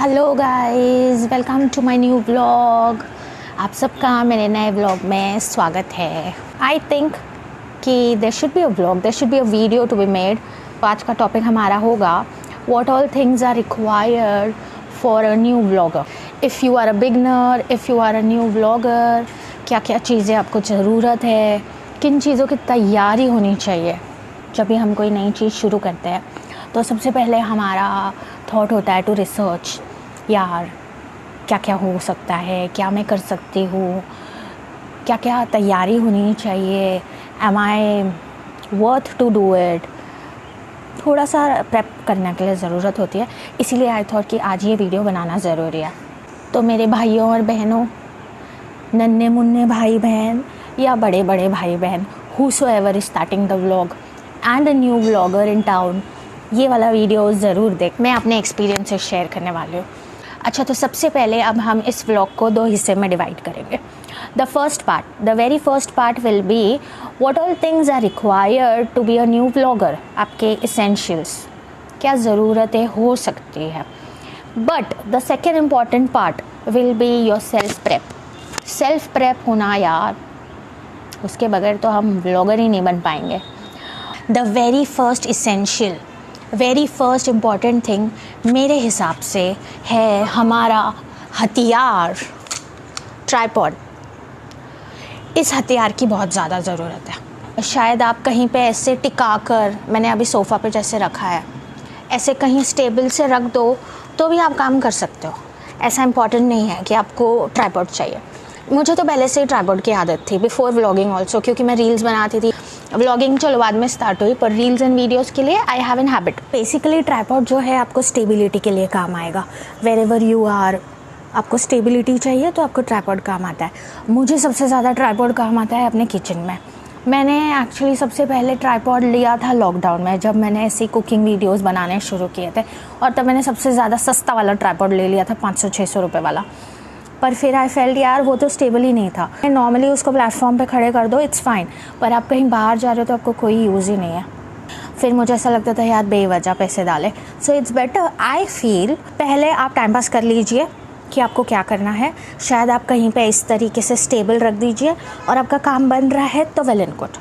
Hello guys, welcome to my new vlog. आप सबका मेरे नए व्लॉग में स्वागत है। आई थिंक कि there should be a vlog, there should be a video to be made. आज का टॉपिक हमारा होगा what all things are required for a new vlogger. If you are a beginner, if you are a new vlogger, क्या क्या चीज़ें आपको ज़रूरत है, किन चीज़ों की तैयारी होनी चाहिए जब भी हम कोई नई चीज़ शुरू करते हैं। तो सबसे पहले हमारा थॉट होता है टू रिसर्च, यार क्या क्या हो सकता है, क्या मैं कर सकती हूँ, क्या क्या तैयारी होनी चाहिए, am I worth to do it. थोड़ा सा प्रेप करने के लिए ज़रूरत होती है, इसीलिए आई थॉट कि आज ये वीडियो बनाना ज़रूरी है। तो मेरे भाइयों और बहनों, नन्हे मुन्ने भाई बहन या बड़े बड़े भाई बहन, whosoever is starting the vlog and a new vlogger in town, ये वाला वीडियो ज़रूर देख। मैं अपने एक्सपीरियंस से शेयर करने वाली हूँ। अच्छा, तो सबसे पहले अब हम इस व्लॉग को दो हिस्से में डिवाइड करेंगे। The very first part will be what all things are required to be a new vlogger. आपके इसेंशियल्स, क्या ज़रूरतें हो सकती है। But the second important part will be your self prep होना यार, उसके बगैर तो हम व्लॉगर ही नहीं बन पाएंगे। The very first important thing मेरे हिसाब से है हमारा हथियार, ट्राइपॉड। इस हथियार की बहुत ज़्यादा ज़रूरत है। शायद आप कहीं पे ऐसे टिका कर, मैंने अभी सोफ़ा पे जैसे रखा है, ऐसे कहीं स्टेबल से रख दो तो भी आप काम कर सकते हो। ऐसा इम्पॉर्टेंट नहीं है कि आपको ट्राइपॉड चाहिए। मुझे तो पहले से ही ट्राइपॉड की आदत थी, बिफोर व्लॉगिंग ऑल्सो, क्योंकि मैं रील्स बनाती थी। व्लॉगिंग चलो बाद में स्टार्ट हुई, पर रील्स एंड वीडियोस के लिए I have an habit. Basically tripod जो है आपको स्टेबिलिटी के लिए काम आएगा। वेर एवर यू आर, आपको स्टेबिलिटी चाहिए तो आपको ट्राइपॉड काम आता है। मुझे सबसे ज़्यादा ट्राइपॉड काम आता है अपने किचन में। मैंने एक्चुअली सबसे पहले ट्राइपॉड लिया था लॉकडाउन में, जब मैंने ऐसी कुकिंग वीडियोस बनाने शुरू किए थे, और तब मैंने सबसे ज़्यादा सस्ता वाला ट्राइपॉड ले लिया था, 500-600 रुपये वाला। पर फिर आई फेल्ट यार वो तो स्टेबल ही नहीं था। नॉर्मली उसको प्लेटफॉर्म पे खड़े कर दो, इट्स फाइन, पर आप कहीं बाहर जा रहे हो तो आपको कोई यूज़ ही नहीं है। फिर मुझे ऐसा लगता था यार बेवजह पैसे डाले। So it's better, I feel, पहले आप टाइम पास कर लीजिए कि आपको क्या करना है। शायद आप कहीं पे इस तरीके से स्टेबल रख दीजिए और आपका काम बन रहा है तो वेल एंड गुड।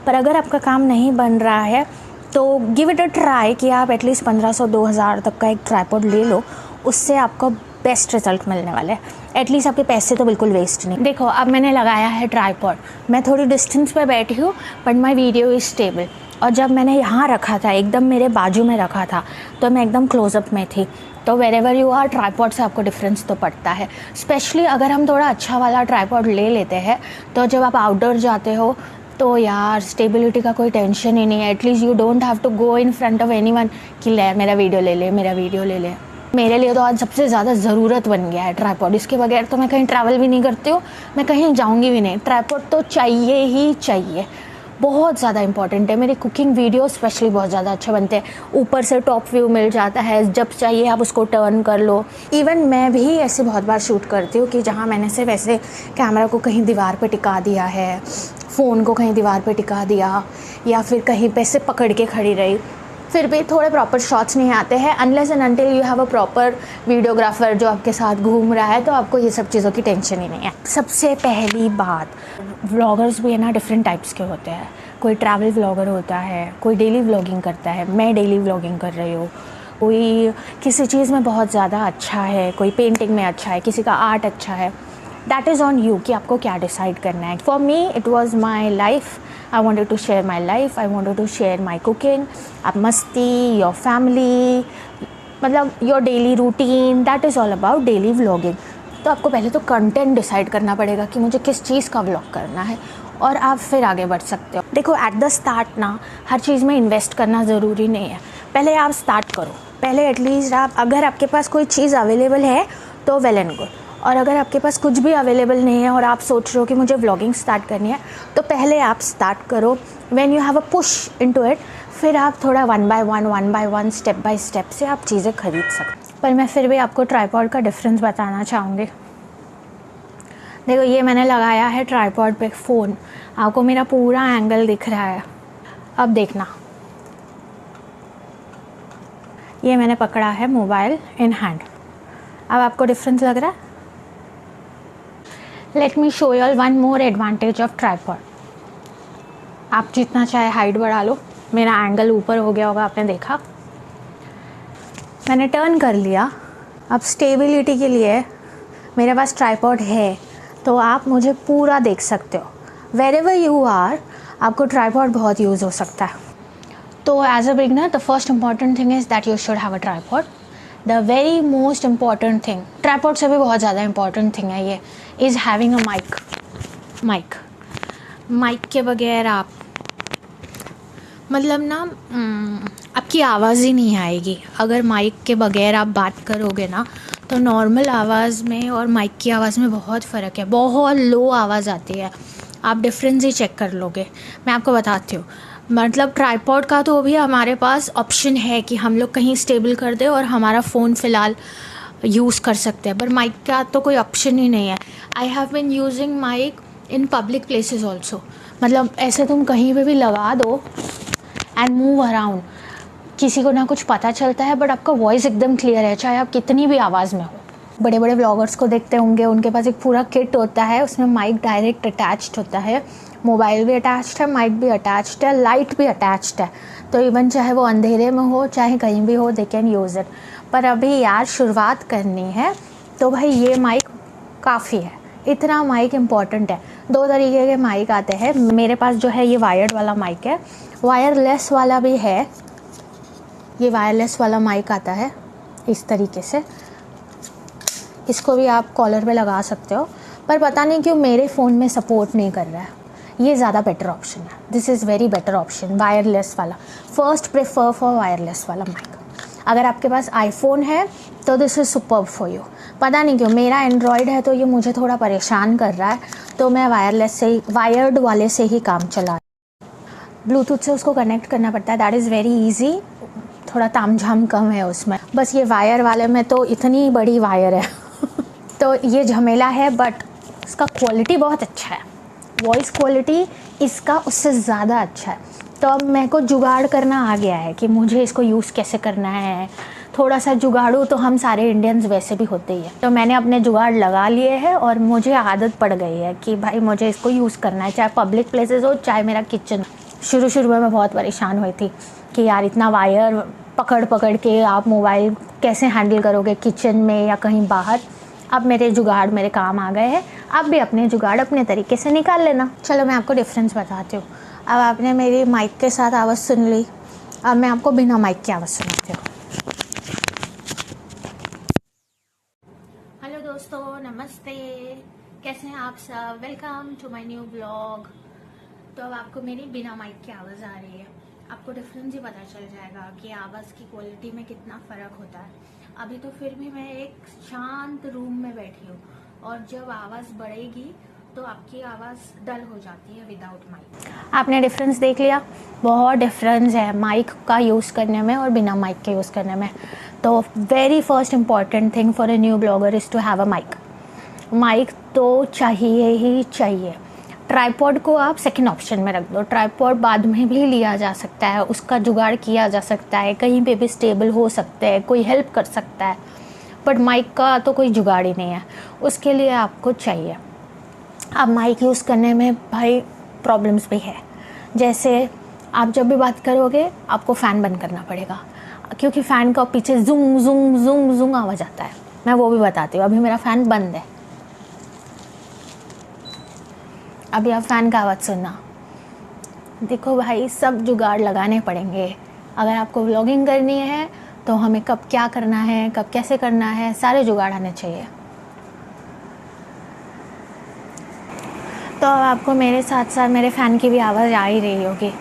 पर अगर आपका काम नहीं बन रहा है तो गिव इट अ ट्राई कि आप एटलीस्ट 1500-2000 तक का एक ट्राइपॉड ले लो। उससे आपको बेस्ट रिजल्ट मिलने वाले हैं। एटलीस्ट आपके पैसे तो बिल्कुल वेस्ट नहीं। देखो, अब मैंने लगाया है ट्राइपॉड, मैं थोड़ी डिस्टेंस पे बैठी हूँ, but my video is stable. और जब मैंने यहाँ रखा था, एकदम मेरे बाजू में रखा था, तो मैं एकदम क्लोजअप में थी। तो wherever you are, tripod से आपको डिफरेंस तो पड़ता है। स्पेशली अगर हम थोड़ा अच्छा वाला ट्राइपॉड ले लेते हैं, तो जब आप आउटडोर जाते हो तो यार स्टेबिलिटी का कोई टेंशन ही नहीं है। At least you don't have to go in front of anyone कि ले मेरा वीडियो ले ले, मेरा वीडियो ले ले। मेरे लिए तो आज सबसे ज़्यादा ज़रूरत बन गया है ट्राइपॉड। इसके बगैर तो मैं कहीं ट्रैवल भी नहीं करती हूँ, मैं कहीं जाऊँगी भी नहीं। ट्राइपॉड तो चाहिए ही चाहिए, बहुत ज़्यादा इंपॉर्टेंट है। मेरे कुकिंग वीडियो स्पेशली बहुत ज़्यादा अच्छे बनते हैं। ऊपर से टॉप व्यू मिल जाता है, जब चाहिए आप उसको टर्न कर लो। इवन मैं भी ऐसे बहुत बार शूट करती हूँ कि जहाँ मैंने सिर्फ ऐसे कैमरा को कहीं दीवार पे टिका दिया है, फ़ोन को कहीं दीवार पे टिका दिया, या फिर कहीं पे से पकड़ के खड़ी रही, फिर भी थोड़े प्रॉपर शॉट्स नहीं आते हैं। Unless and until you have a proper videographer जो आपके साथ घूम रहा है, तो आपको ये सब चीज़ों की टेंशन ही नहीं है। सबसे पहली बात, व्लॉगर्स भी है ना डिफरेंट टाइप्स के होते हैं। कोई ट्रैवल व्लॉगर होता है, कोई डेली व्लॉगिंग करता है, मैं डेली व्लॉगिंग कर रही हूँ। कोई किसी चीज़ में बहुत ज़्यादा अच्छा है, कोई पेंटिंग में अच्छा है, किसी का आर्ट अच्छा है। दैट इज़ ऑन यू कि आपको क्या डिसाइड करना है। For me it was my life, I wanted to share my life, I wanted to share my cooking, आप मस्ती, your family, मतलब your daily routine, that is all about daily vlogging। तो आपको पहले तो कंटेंट डिसाइड करना पड़ेगा कि मुझे किस चीज़ का व्लॉग करना है, और आप फिर आगे बढ़ सकते हो। देखो, एट द स्टार्ट ना हर चीज़ में इन्वेस्ट करना ज़रूरी नहीं है। पहले आप स्टार्ट करो, पहले एटलीस्ट आप, अगर आपके पास कोई चीज़ अवेलेबल है तो वेल एंड गुड, और अगर आपके पास कुछ भी अवेलेबल नहीं है और आप सोच रहे हो कि मुझे व्लॉगिंग स्टार्ट करनी है, तो पहले आप स्टार्ट करो। When you have a push into it, फिर आप थोड़ा one by one, step by step से आप चीज़ें खरीद सकते। पर मैं फिर भी आपको ट्राइपॉड का डिफरेंस बताना चाहूँगी। देखो, ये मैंने लगाया है ट्राइपॉड पे फ़ोन, आपको मेरा पूरा एंगल दिख रहा है। अब देखना, ये मैंने पकड़ा है मोबाइल इन हैंड, अब आपको डिफरेंस लग रहा है? Let me show you all one more advantage of tripod. आप जितना चाहे हाइट बढ़ा लो, मेरा एंगल ऊपर हो गया होगा, आपने देखा। मैंने टर्न कर लिया। अब स्टेबिलिटी के लिए मेरे पास ट्राइपॉड है, तो आप मुझे पूरा देख सकते हो। वेरेवर यू आर, आपको ट्राइपॉड बहुत यूज़ हो सकता है। तो as a beginner the first important thing is that you should have a tripod. The very most important thing, tripod से भी बहुत ज़्यादा इंपॉर्टेंट थिंग है ये, इज़ हैविंग अ माइक के बगैर आप मतलब ना आपकी आवाज़ ही नहीं आएगी। अगर माइक के बगैर आप बात करोगे ना, तो नॉर्मल आवाज़ में और माइक की आवाज़ में बहुत फ़र्क है। बहुत लो आवाज़ आती है, आप डिफरेंस ही चेक कर लोगे। मैं आपको बताती हूँ। मतलब ट्राइपॉड का तो भी हमारे पास ऑप्शन है कि हम लोग कहीं स्टेबल कर दें और हमारा फ़ोन फ़िलहाल यूज़ कर सकते हैं, पर माइक का तो कोई ऑप्शन ही नहीं है। I have been using mic in public places also. मतलब ऐसे तुम कहीं पे भी लगा दो एंड मूव अराउंड, किसी को ना कुछ पता चलता है, बट आपका वॉइस एकदम क्लियर है, चाहे आप कितनी भी आवाज़ में हो। बड़े बड़े व्लॉगर्स को देखते होंगे, उनके पास एक पूरा किट होता है, उसमें माइक डायरेक्ट अटैच्ड होता है, मोबाइल भी अटैच्ड है, माइक भी अटैच्ड है, लाइट भी अटैच्ड है। तो इवन चाहे वो अंधेरे में हो, चाहे कहीं भी हो, दे कैन यूज़ इट। पर अभी यार शुरुआत करनी है, तो भाई ये माइक काफ़ी है। इतना माइक इम्पॉर्टेंट है। 2 तरीके के माइक आते हैं। मेरे पास जो है ये वायर्ड वाला माइक है, वायरलेस वाला भी है। ये वायरलेस वाला माइक आता है इस तरीके से, इसको भी आप कॉलर पे लगा सकते हो, पर पता नहीं क्यों मेरे फ़ोन में सपोर्ट नहीं कर रहा है। ये ज़्यादा बेटर ऑप्शन है, this is very better option, wireless वाला। फर्स्ट प्रेफर फॉर वायरलेस वाला माइक। अगर आपके पास आईफोन है तो this is superb for you. पता नहीं क्यों मेरा एंड्रॉयड है तो ये मुझे थोड़ा परेशान कर रहा है, तो मैं वायरलेस से ही, वायर्ड वाले से ही काम चला। ब्लूटूथ से उसको कनेक्ट करना पड़ता है, दैट इज़ वेरी ईजी, थोड़ा तामझाम कम है उसमें। बस ये वायर वाले में तो इतनी बड़ी वायर है तो ये झमेला है, बट इसका क्वालिटी बहुत अच्छा है। वॉइस क्वालिटी इसका उससे ज़्यादा अच्छा है। तो अब मेरे को जुगाड़ करना आ गया है कि मुझे इसको यूज़ कैसे करना है। थोड़ा सा जुगाड़ू तो हम सारे इंडियंस वैसे भी होते ही हैं, तो मैंने अपने जुगाड़ लगा लिए हैं और मुझे आदत पड़ गई है कि भाई मुझे इसको यूज़ करना है, चाहे पब्लिक प्लेसेस हो, चाहे मेरा किचन। शुरू में मैं बहुत परेशान हुई थी कि यार इतना वायर पकड़ के आप मोबाइल कैसे हैंडल करोगे किचन में या कहीं बाहर। अब मेरे जुगाड़ मेरे काम आ गए हैं, आप भी अपने जुगाड़ अपने तरीके से निकाल लेना। चलो मैं आपको डिफरेंस बताती हूँ। अब आपने मेरी माइक के साथ आवाज़ सुन ली, अब मैं आपको बिना माइक की आवाज़ सुनाती हूँ। हेलो दोस्तों, नमस्ते, कैसे हैं आप सब? Welcome to my new blog. तो अब आपको मेरी बिना माइक की आवाज़ आ रही है, आपको डिफरेंस ही पता चल जाएगा कि आवाज़ की क्वालिटी में कितना फ़र्क होता है। अभी तो फिर भी मैं एक शांत रूम में बैठी हूँ, और जब आवाज़ बढ़ेगी तो आपकी आवाज़ डल हो जाती है विदाउट माइक। आपने डिफरेंस देख लिया, बहुत डिफरेंस है माइक का यूज़ करने में और बिना माइक के यूज़ करने में। तो very first important thing for a new blogger is to have a mic. Mic तो चाहिए ही चाहिए। ट्राइपॉड को आप सेकंड ऑप्शन में रख दो, ट्राइपॉड बाद में भी लिया जा सकता है, उसका जुगाड़ किया जा सकता है, कहीं पे भी स्टेबल हो सकते हैं, कोई हेल्प कर सकता है, बट माइक का तो कोई जुगाड़ ही नहीं है, उसके लिए आपको चाहिए। अब माइक यूज़ करने में भाई प्रॉब्लम्स भी है, जैसे आप जब भी बात करोगे आपको फ़ैन बंद करना पड़ेगा, क्योंकि फ़ैन का पीछे जूम जूम जूम जूम आवाज़ आता है। मैं वो भी बताती हूँ, अभी मेरा फ़ैन बंद है, अभी आप फ़ैन का आवाज़ सुनना। देखो भाई, सब जुगाड़ लगाने पड़ेंगे। अगर आपको व्लॉगिंग करनी है तो हमें कब क्या करना है, कब कैसे करना है, सारे जुगाड़ आने चाहिए। तो अब आपको मेरे साथ साथ मेरे फ़ैन की भी आवाज़ आ ही रही होगी।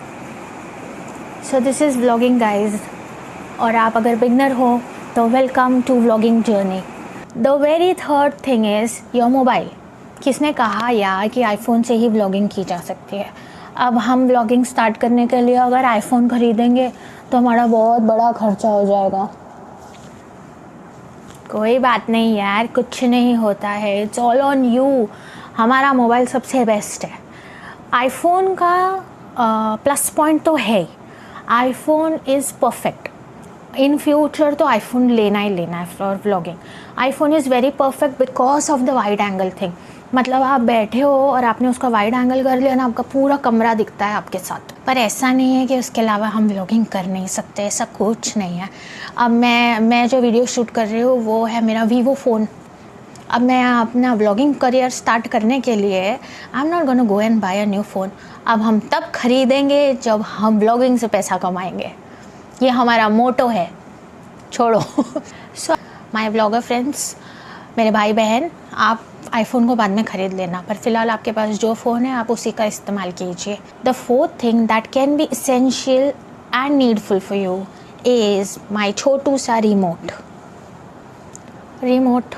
So this is vlogging guys, और आप अगर बिगनर हो तो welcome to vlogging journey. The very third thing is your mobile. किसने कहा यार कि आईफोन से ही व्लॉगिंग की जा सकती है? अब हम व्लॉगिंग स्टार्ट करने के लिए अगर आईफोन ख़रीदेंगे तो हमारा बहुत बड़ा खर्चा हो जाएगा। कोई बात नहीं यार, कुछ नहीं होता है, इट्स ऑल ऑन यू। हमारा मोबाइल सबसे बेस्ट है। आईफोन का प्लस पॉइंट तो है ही, iPhone is perfect. In future तो आईफोन लेना ही लेना है for vlogging. IPhone is very perfect because of the wide angle thing. मतलब आप बैठे हो और आपने उसका वाइड एंगल कर लिया ना, आपका पूरा कमरा दिखता है आपके साथ। पर ऐसा नहीं है कि उसके अलावा हम व्लॉगिंग कर नहीं सकते, ऐसा कुछ नहीं है। अब मैं जो वीडियो शूट कर रही हूँ वो है मेरा वीवो फ़ोन। अब मैं अपना व्लॉगिंग करियर स्टार्ट करने के लिए I am not gonna go and buy a new phone. अब हम तब खरीदेंगे जब हम व्लॉगिंग से पैसा कमाएंगे। ये हमारा मोटो है, छोड़ो। सो माय व्लॉगर फ्रेंड्स, मेरे भाई बहन, आप आईफोन को बाद में ख़रीद लेना, पर फिलहाल आपके पास जो फ़ोन है आप उसी का इस्तेमाल कीजिए। The fourth thing that can be essential and needful for you is my छोटू सा रिमोट। रिमोट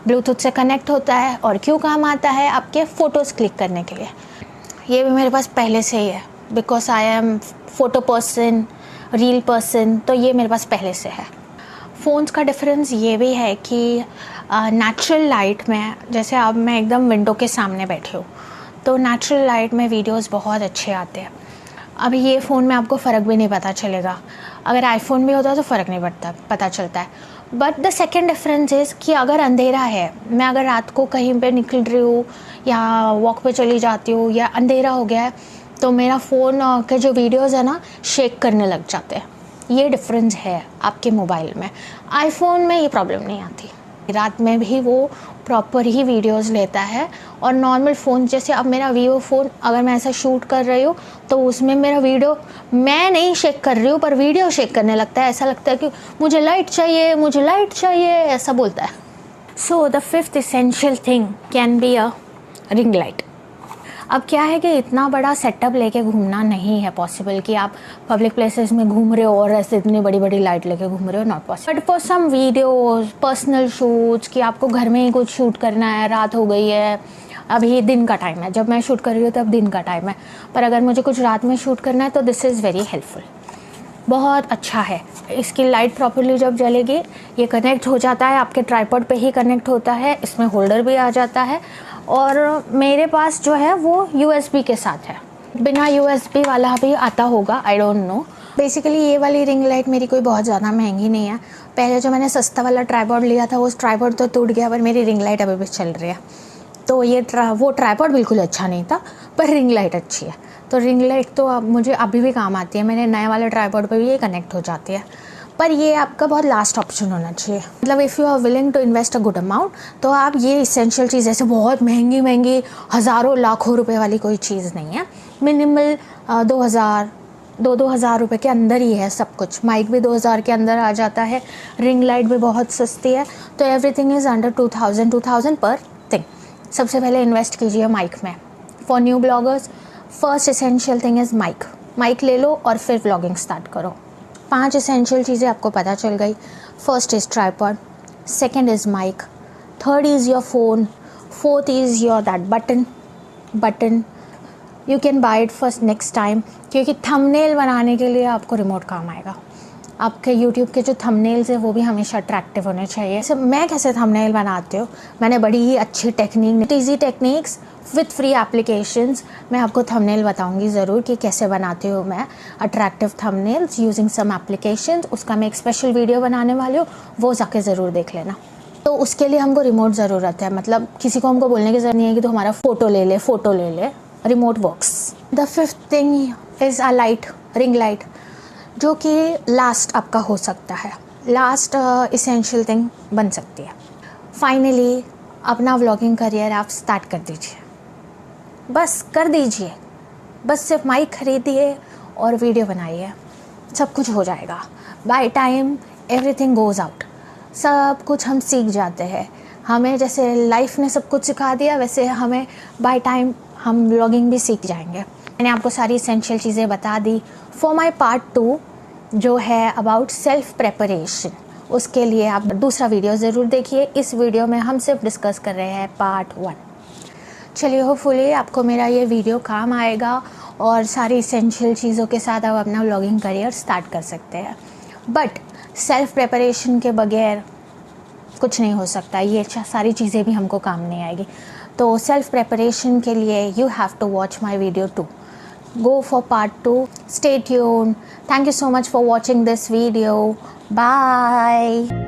ब्लूटूथ से कनेक्ट होता है और क्यों काम आता है? आपके फ़ोटोज़ क्लिक करने के लिए। ये भी मेरे पास पहले से ही है because I am photo person, reel person, तो ये मेरे पास पहले से है। फ़ोन्स का डिफरेंस ये भी है कि नेचुरल लाइट में, जैसे अब मैं एकदम विंडो के सामने बैठी हूँ तो नेचुरल लाइट में वीडियोस बहुत अच्छे आते हैं। अब ये फ़ोन में आपको फ़र्क भी नहीं पता चलेगा, अगर आईफोन भी होता तो फ़र्क नहीं पता चलता है। But the second difference is कि अगर अंधेरा है, मैं अगर रात को कहीं पे निकल रही हूँ या वॉक पे चली जाती हूँ या अंधेरा हो गया है तो मेरा फ़ोन के जो वीडियोज़ है ना शेक करने लग जाते हैं। ये डिफरेंस है आपके मोबाइल में। आईफोन में ये प्रॉब्लम नहीं आती, रात में भी वो प्रॉपर ही वीडियोस लेता है। और नॉर्मल फ़ोन जैसे अब मेरा वीवो फ़ोन, अगर मैं ऐसा शूट कर रही हूँ तो उसमें मेरा वीडियो, मैं नहीं शेक कर रही हूँ पर वीडियो शेक करने लगता है। ऐसा लगता है कि मुझे लाइट चाहिए, ऐसा बोलता है। So the fifth essential thing can be a ring light. अब क्या है कि इतना बड़ा सेटअप लेके घूमना नहीं है पॉसिबल कि आप पब्लिक प्लेसेस में घूम रहे हो और ऐसे इतनी बड़ी बड़ी लाइट लेके घूम रहे हो, not possible. But for some videos, personal shoots, कि आपको घर में ही कुछ शूट करना है, रात हो गई है, अभी दिन का टाइम है, जब मैं शूट कर रही हूँ तब दिन का टाइम है, पर अगर मुझे कुछ रात में शूट करना है तो दिस इज़ वेरी हेल्पफुल, बहुत अच्छा है। इसकी लाइट प्रॉपर्ली जब जलेगी, ये कनेक्ट हो जाता है, आपके ट्राइपॉड पे ही कनेक्ट होता है, इसमें होल्डर भी आ जाता है। और मेरे पास जो है वो USB के साथ है, बिना USB वाला भी आता होगा, आई डोंट नो। बेसिकली ये वाली रिंग लाइट मेरी कोई बहुत ज़्यादा महंगी नहीं है। पहले जो मैंने सस्ता वाला ट्राइपॉड लिया था, उस ट्राइपॉड तो टूट गया, पर मेरी रिंग लाइट अभी भी चल रही है। तो ये वो ट्राइपॉड बिल्कुल अच्छा नहीं था, पर रिंग लाइट अच्छी है। तो रिंग लाइट तो अब मुझे अभी भी काम आती है, मेरे नए वाले ट्राइपॉड पे भी ये कनेक्ट हो जाती है। पर ये आपका बहुत लास्ट ऑप्शन होना चाहिए। मतलब if you are willing to invest a good amount, तो आप ये इसेंशियल चीज़, ऐसे बहुत महंगी हज़ारों लाखों रुपए वाली कोई चीज़ नहीं है। मिनिमल 2,000 रुपये के अंदर ही है सब कुछ। माइक भी 2,000 के अंदर आ जाता है, रिंग लाइट भी बहुत सस्ती है, तो एवरीथिंग इज़ अंडर 2,000 पर थिंग। सबसे पहले इन्वेस्ट कीजिए माइक में। For new bloggers, first essential thing is mic ले लो और फिर व्लॉगिंग स्टार्ट करो। 5 इसेंशियल चीज़ें आपको पता चल गई। First is tripod, second is mic, third is your phone, fourth is your that button. You can buy it first next time, क्योंकि थंबनेल बनाने के लिए आपको रिमोट काम आएगा। आपके यूट्यूब के जो थंबनेल्स हैं वो भी हमेशा अट्रैक्टिव होने चाहिए। जैसे मैं कैसे थंबनेल बनाती हूँ, मैंने बड़ी ही अच्छी easy techniques with free applications, मैं आपको थंबनेल बताऊंगी ज़रूर कि कैसे बनाती हूँ मैं attractive thumbnails using some applications. उसका मैं एक स्पेशल वीडियो बनाने वाली हूँ, वो जाके ज़रूर देख लेना। तो उसके लिए हमको रिमोट ज़रूरत है, मतलब किसी को हमको बोलने की ज़रूरत नहीं है कि तो हमारा फ़ोटो ले ले, remote works. The fifth thing is a light, ring light, जो कि लास्ट आपका हो सकता है, लास्ट इसेंशियल थिंग बन सकती है। फाइनली अपना व्लॉगिंग करियर आप स्टार्ट कर दीजिए, बस कर दीजिए, बस सिर्फ माइक खरीदिए और वीडियो बनाइए, सब कुछ हो जाएगा। By time everything goes out, सब कुछ हम सीख जाते हैं। हमें जैसे लाइफ ने सब कुछ सिखा दिया, वैसे हमें बाय टाइम हम व्लॉगिंग भी सीख जाएंगे। मैंने आपको सारी एसेंशियल चीज़ें बता दी। फॉर माई पार्ट 2 जो है अबाउट सेल्फ प्रेपरेशन, उसके लिए आप दूसरा वीडियो ज़रूर देखिए। इस वीडियो में हम सिर्फ डिस्कस कर रहे हैं पार्ट 1। चलिए, होपफुली आपको मेरा ये वीडियो काम आएगा और सारी एसेंशियल चीज़ों के साथ आप अपना व्लॉगिंग करियर स्टार्ट कर सकते हैं। बट सेल्फ प्रेपरेशन के बगैर कुछ नहीं हो सकता, ये सारी चीज़ें भी हमको काम नहीं आएगी। तो सेल्फ प्रेपरेशन के लिए you have to watch my video 2। go for part 2. Stay tuned. Thank you so much for watching this video. Bye.